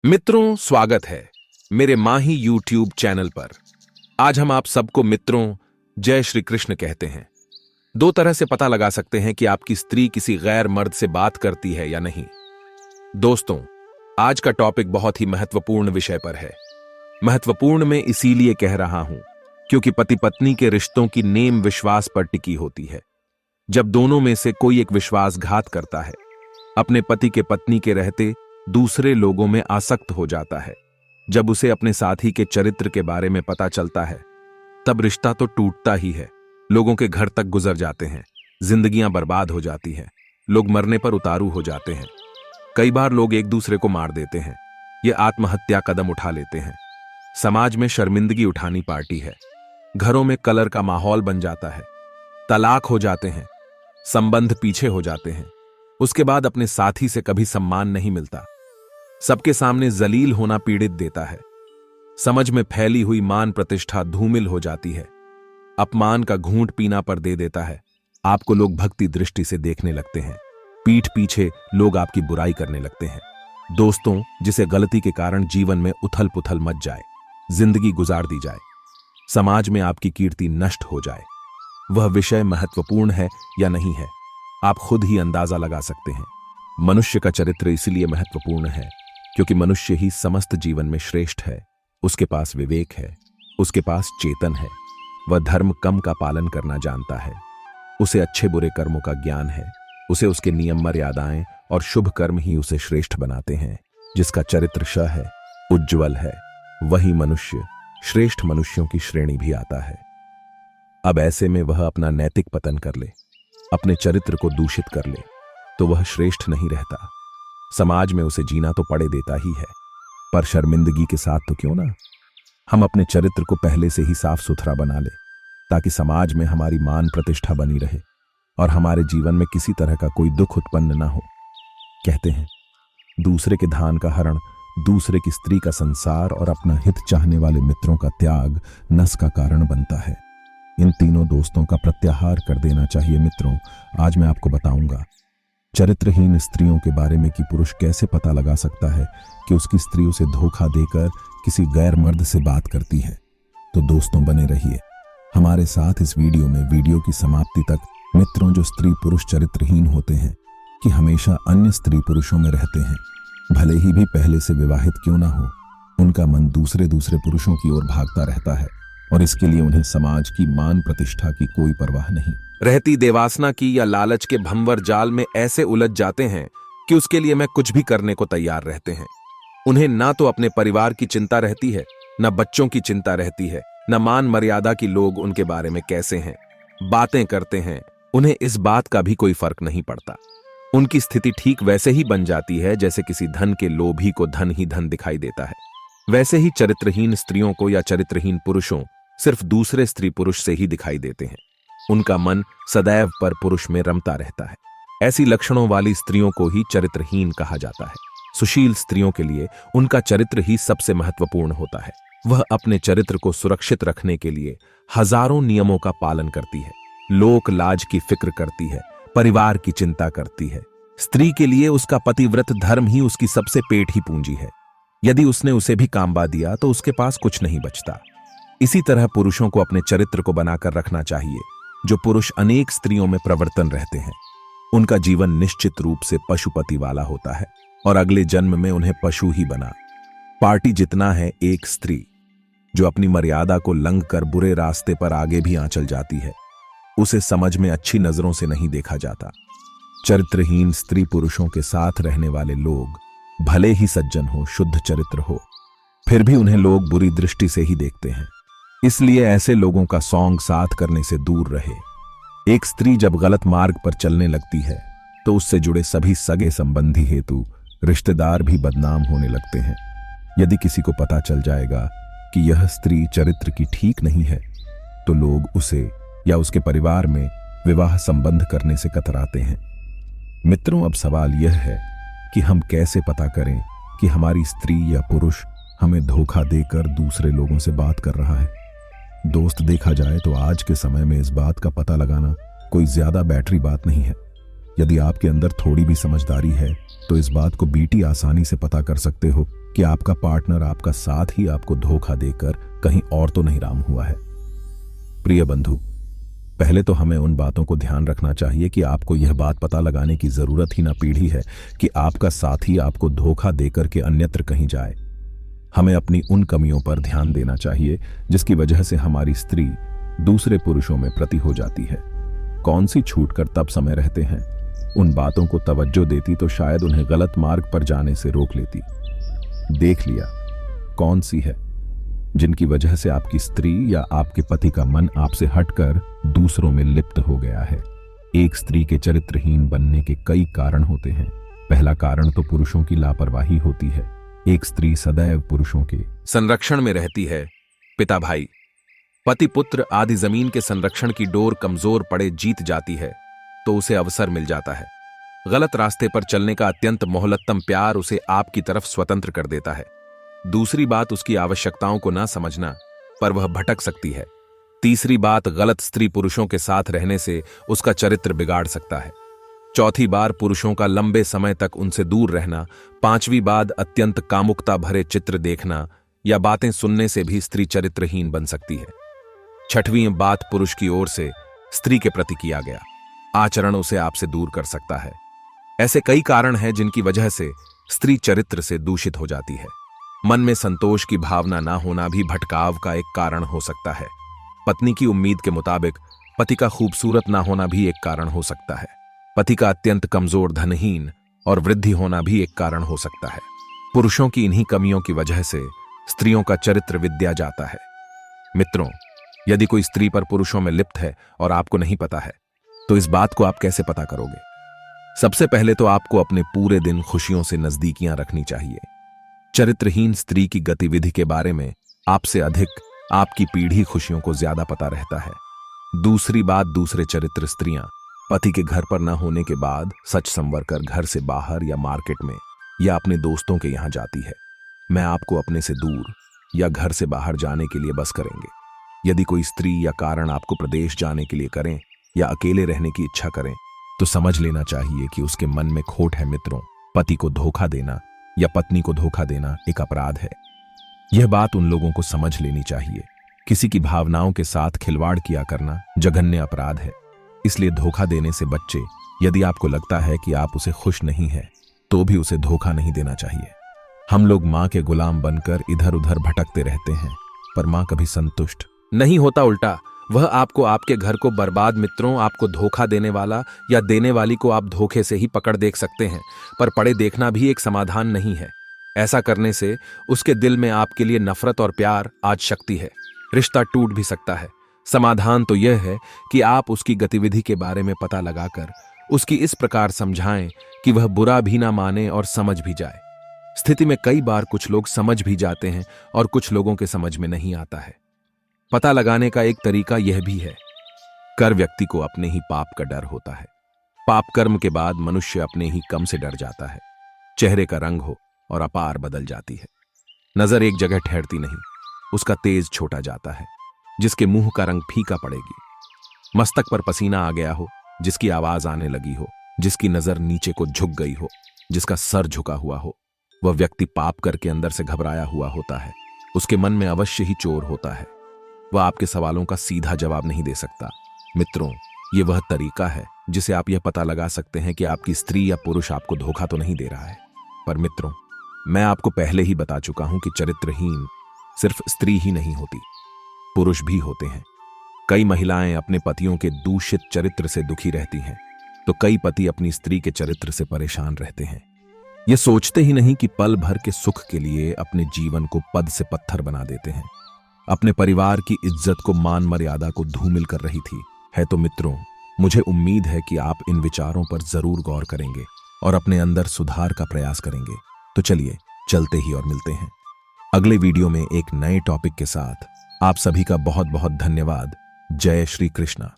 मित्रों, स्वागत है मेरे माही यूट्यूब चैनल पर। आज हम आप सबको मित्रों जय श्री कृष्ण कहते हैं। दो तरह से पता लगा सकते हैं कि आपकी स्त्री किसी गैर मर्द से बात करती है या नहीं। दोस्तों, आज का टॉपिक बहुत ही महत्वपूर्ण विषय पर है। महत्वपूर्ण मैं इसीलिए कह रहा हूं क्योंकि पति पत्नी के रिश्तों की नेम विश्वास पर टिकी होती है। जब दोनों में से कोई एक विश्वासघात करता है, अपने पति के पत्नी के रहते दूसरे लोगों में आसक्त हो जाता है, जब उसे अपने साथी के चरित्र के बारे में पता चलता है, तब रिश्ता तो टूटता ही है। लोगों के घर तक गुजर जाते हैं, जिंदगियां बर्बाद हो जाती हैं, लोग मरने पर उतारू हो जाते हैं। कई बार लोग एक दूसरे को मार देते हैं, ये आत्महत्या कदम उठा लेते हैं। समाज में शर्मिंदगी उठानी पार्टी है, घरों में कलर का माहौल बन जाता है, तलाक हो जाते हैं, संबंध पीछे हो जाते हैं। उसके बाद अपने साथी से कभी सम्मान नहीं मिलता, सबके सामने जलील होना पीड़ित देता है। समझ में फैली हुई मान प्रतिष्ठा धूमिल हो जाती है, अपमान का घूंट पीना पर दे देता है। आपको लोग भक्ति दृष्टि से देखने लगते हैं, पीठ पीछे लोग आपकी बुराई करने लगते हैं। दोस्तों, जिसे गलती के कारण जीवन में उथल पुथल मच जाए, जिंदगी गुजार दी जाए, समाज में आपकी कीर्ति नष्ट हो जाए, वह विषय महत्वपूर्ण है या नहीं है, आप खुद ही अंदाजा लगा सकते हैं। मनुष्य का चरित्र इसलिए महत्वपूर्ण है क्योंकि मनुष्य ही समस्त जीवन में श्रेष्ठ है। उसके पास विवेक है, उसके पास चेतन है, वह धर्म कम का पालन करना जानता है, उसे अच्छे बुरे कर्मों का ज्ञान है, उसे उसके नियम मर्यादाएं और शुभ कर्म ही उसे श्रेष्ठ बनाते हैं। जिसका चरित्र श है, उज्ज्वल है, वही मनुष्य श्रेष्ठ मनुष्यों की श्रेणी भी आता है। अब ऐसे में वह अपना नैतिक पतन कर ले, अपने चरित्र को दूषित कर ले, तो वह श्रेष्ठ नहीं रहता। समाज में उसे जीना तो पड़े देता ही है, पर शर्मिंदगी के साथ तो क्यों ना हम अपने चरित्र को पहले से ही साफ सुथरा बना ले, ताकि समाज में हमारी मान प्रतिष्ठा बनी रहे और हमारे जीवन में किसी तरह का कोई दुख उत्पन्न ना हो। कहते हैं, दूसरे के धान का हरण, दूसरे की स्त्री का संसार और अपना हित चाहने वाले मित्रों का त्याग नस का कारण बनता है। इन तीनों दोस्तों का प्रत्याहार कर देना चाहिए। मित्रों, आज मैं आपको बताऊंगा चरित्रहीन स्त्रियों के बारे में कि पुरुष कैसे पता लगा सकता है कि उसकी स्त्री उसे धोखा देकर किसी गैर मर्द से बात करती है। तो दोस्तों, बने रहिए हमारे साथ इस वीडियो में, वीडियो की समाप्ति तक। मित्रों, जो स्त्री पुरुष चरित्रहीन होते हैं कि हमेशा अन्य स्त्री पुरुषों में रहते हैं, भले ही भी पहले से विवाहित क्यों ना हो, उनका मन दूसरे पुरुषों की ओर भागता रहता है और इसके लिए उन्हें समाज की मान प्रतिष्ठा की कोई परवाह नहीं रहती। देवासना की या लालच के भंवर जाल में ऐसे उलझ जाते हैं कि उसके लिए मैं कुछ भी करने को तैयार रहते हैं। उन्हें ना तो अपने परिवार की चिंता रहती है, ना बच्चों की चिंता रहती है, ना मान मर्यादा की लोग उनके बारे में कैसे हैं, बातें करते हैं। उन्हें इस बात का भी कोई फर्क नहीं पड़ता। उनकी स्थिति ठीक वैसे ही बन जाती है जैसे किसी धन के लोभी को धन ही धन दिखाई देता है। वैसे ही चरित्रहीन स्त्रियों को या चरित्रहीन पुरुषों सिर्फ दूसरे स्त्री पुरुष से ही दिखाई देते हैं। उनका मन सदैव पर पुरुष में रमता रहता है। ऐसी लक्षणों वाली स्त्रियों को ही चरित्रहीन कहा जाता है। सुशील स्त्रियों के लिए उनका चरित्र ही सबसे महत्वपूर्ण होता है। वह अपने चरित्र को सुरक्षित रखने के लिए हजारों नियमों का पालन करती है, लोक लाज की फिक्र करती है, परिवार की चिंता करती है। स्त्री के लिए उसका पतिव्रत धर्म ही उसकी सबसे पेट ही पूंजी है। यदि उसने उसे भी कांबा दिया तो उसके पास कुछ नहीं बचता। इसी तरह पुरुषों को अपने चरित्र को बनाकर रखना चाहिए। जो पुरुष अनेक स्त्रियों में प्रवर्तन रहते हैं, उनका जीवन निश्चित रूप से पशुपति वाला होता है और अगले जन्म में उन्हें पशु ही बना। पार्टी जितना है एक स्त्री जो अपनी मर्यादा को लंघ कर बुरे रास्ते पर आगे भी आंचल जाती है, उसे समझ में अच्छी नजरों से नहीं देखा जाता। चरित्रहीन स्त्री पुरुषों के साथ रहने वाले लोग भले ही सज्जन हो, शुद्ध चरित्र हो, फिर भी उन्हें लोग बुरी दृष्टि से ही देखते हैं। इसलिए ऐसे लोगों का सॉन्ग साथ करने से दूर रहे। एक स्त्री जब गलत मार्ग पर चलने लगती है तो उससे जुड़े सभी सगे संबंधी हेतु रिश्तेदार भी बदनाम होने लगते हैं। यदि किसी को पता चल जाएगा कि यह स्त्री चरित्र की ठीक नहीं है, तो लोग उसे या उसके परिवार में विवाह संबंध करने से कतराते हैं। मित्रों, अब सवाल यह है कि हम कैसे पता करें कि हमारी स्त्री या पुरुष हमें धोखा देकर दूसरे लोगों से बात कर रहा है। दोस्त, देखा जाए तो आज के समय में इस बात का पता लगाना कोई ज्यादा बैटरी बात नहीं है। यदि आपके अंदर थोड़ी भी समझदारी है तो इस बात को बीटी आसानी से पता कर सकते हो कि आपका पार्टनर आपका साथ ही आपको धोखा देकर कहीं और तो नहीं राम हुआ है। प्रिय बंधु, पहले तो हमें उन बातों को ध्यान रखना चाहिए कि आपको यह बात पता लगाने की जरूरत ही ना पीढ़ी है कि आपका साथी आपको धोखा देकर के अन्यत्र कहीं जाए। हमें अपनी उन कमियों पर ध्यान देना चाहिए जिसकी वजह से हमारी स्त्री दूसरे पुरुषों में प्रति हो जाती है। कौन सी छूट कर तब समय रहते हैं, उन बातों को तवज्जो देती तो शायद उन्हें गलत मार्ग पर जाने से रोक लेती। देख लिया कौन सी है जिनकी वजह से आपकी स्त्री या आपके पति का मन आपसे हटकर दूसरों में लिप्त हो गया है। एक स्त्री के चरित्रहीन बनने के कई कारण होते हैं। पहला कारण तो पुरुषों की लापरवाही होती है। एक स्त्री सदैव पुरुषों के संरक्षण में रहती है। पिता भाई, पति पुत्र आदि जमीन के संरक्षण की डोर कमजोर पड़े जीत जाती है तो उसे अवसर मिल जाता है। गलत रास्ते पर चलने का अत्यंत मोहलत्तम प्यार उसे आपकी तरफ स्वतंत्र कर देता है। दूसरी बात उसकी आवश्यकताओं को ना समझना, पर वह भटक सकती है। तीसरी बात, गलत स्त्री पुरुषों के साथ रहने से उसका चरित्र बिगाड़ सकता है। चौथी बार, पुरुषों का लंबे समय तक उनसे दूर रहना। पांचवी बात, अत्यंत कामुकता भरे चित्र देखना या बातें सुनने से भी स्त्री चरित्रहीन बन सकती है। छठवीं बात, पुरुष की ओर से स्त्री के प्रति किया गया आचरण उसे आपसे दूर कर सकता है। ऐसे कई कारण हैं जिनकी वजह से स्त्री चरित्र से दूषित हो जाती है। मन में संतोष की भावना ना होना भी भटकाव का एक कारण हो सकता है। पत्नी की उम्मीद के मुताबिक पति का खूबसूरत ना होना भी एक कारण हो सकता है। पति का अत्यंत कमजोर, धनहीन और वृद्धि होना भी एक कारण हो सकता है। पुरुषों की इन्हीं कमियों की वजह से स्त्रियों का चरित्र विद्या जाता है। मित्रों, यदि कोई स्त्री पर पुरुषों में लिप्त है और आपको नहीं पता है तो इस बात को आप कैसे पता करोगे? सबसे पहले तो आपको अपने पूरे दिन खुशियों से नजदीकियां रखनी चाहिए। चरित्रहीन स्त्री की गतिविधि के बारे में आपसे अधिक आपकी पीढ़ी खुशियों को ज्यादा पता रहता है। दूसरी बात, दूसरे चरित्र स्त्रियां पति के घर पर न होने के बाद सच संवर कर घर से बाहर या मार्केट में या अपने दोस्तों के यहां जाती है। मैं आपको अपने से दूर या घर से बाहर जाने के लिए बस करेंगे। यदि कोई स्त्री या कारण आपको प्रदेश जाने के लिए करें या अकेले रहने की इच्छा करें तो समझ लेना चाहिए कि उसके मन में खोट है। मित्रों, पति को धोखा देना या पत्नी को धोखा देना एक अपराध है। यह बात उन लोगों को समझ लेनी चाहिए। किसी की भावनाओं के साथ खिलवाड़ किया करना जघन्य अपराध है। इसलिए धोखा देने से बच्चे, यदि आपको लगता है कि आप उसे खुश नहीं है तो भी उसे धोखा नहीं देना चाहिए। हम लोग मां के गुलाम बनकर इधर उधर भटकते रहते हैं, पर मां कभी संतुष्ट नहीं होता। उल्टा वह आपको आपके घर को बर्बाद, मित्रों, आपको धोखा देने वाला या देने वाली को आप धोखे से ही पकड़ देख सकते हैं, पर पड़े देखना भी एक समाधान नहीं है। ऐसा करने से उसके दिल में आपके लिए नफरत और प्यार आज शक्ति है। रिश्ता टूट भी सकता है। समाधान तो यह है कि आप उसकी गतिविधि के बारे में पता लगाकर उसकी इस प्रकार समझाएं कि वह बुरा भी ना माने और समझ भी जाए। स्थिति में कई बार कुछ लोग समझ भी जाते हैं और कुछ लोगों के समझ में नहीं आता है। पता लगाने का एक तरीका यह भी है, कर व्यक्ति को अपने ही पाप का डर होता है। पाप कर्म के बाद मनुष्य अपने ही कम से डर जाता है। चेहरे का रंग हो और अपार बदल जाती है। नजर एक जगह ठहरती नहीं, उसका तेज छोटा जाता है। जिसके मुंह का रंग फीका पड़ेगी। मस्तक पर पसीना आ गया हो, जिसकी आवाज आने लगी हो, जिसकी नजर नीचे को झुक गई हो, जिसका सर झुका हुआ हो, वह व्यक्ति पाप करके अंदर से घबराया हुआ होता है। उसके मन में अवश्य ही चोर होता है। वह आपके सवालों का सीधा जवाब नहीं दे सकता। मित्रों, यह वह तरीका है जिसे आप यह पता लगा सकते हैं कि आपकी स्त्री या पुरुष आपको धोखा तो नहीं दे रहा है। पर मित्रों, मैं आपको पहले ही बता चुका हूं कि चरित्रहीन सिर्फ स्त्री ही नहीं होती, पुरुष भी होते हैं। कई महिलाएं अपने पतियों के दूषित चरित्र से दुखी रहती हैं, तो कई पति अपनी स्त्री के चरित्र से परेशान रहते हैं। ये सोचते ही नहीं कि पल भर के सुख के लिए अपने जीवन को पद से पत्थर बना देते हैं। अपने परिवार की इज्जत को, मान मर्यादा को धूमिल कर रही थी। है तो मित्रों, मुझे उम्मीद है कि आप इन विचारों पर जरूर गौर करेंगे और अपने अंदर सुधार का प्रयास करेंगे। तो चलिए चलते ही और मिलते हैं अगले वीडियो में एक नए टॉपिक के साथ। आप सभी का बहुत बहुत धन्यवाद। जय श्री कृष्णा।